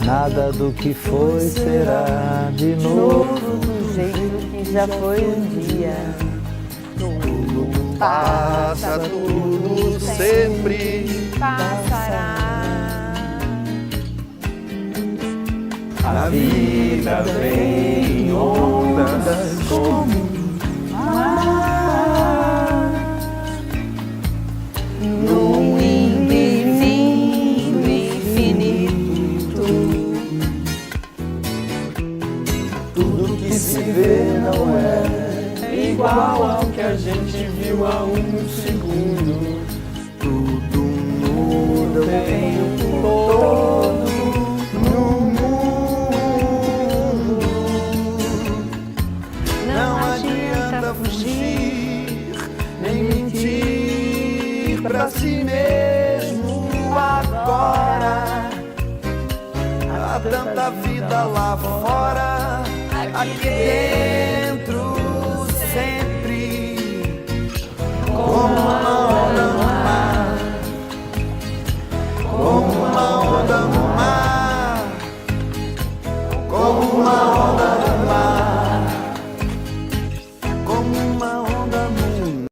Nada do que foi será de novo do jeito que já foi um dia. Tudo passa, tudo sempre passará. A vida vem em ondas como Num infinito, infinito. tudo que se vê não é igual ao que a gente viu há um segundo. Tudo muda o tempo todo no mundo. Não adianta fugir, nem mentir pra si mesmo agora. Há tanta vida lá fora, aqui dentro sempre.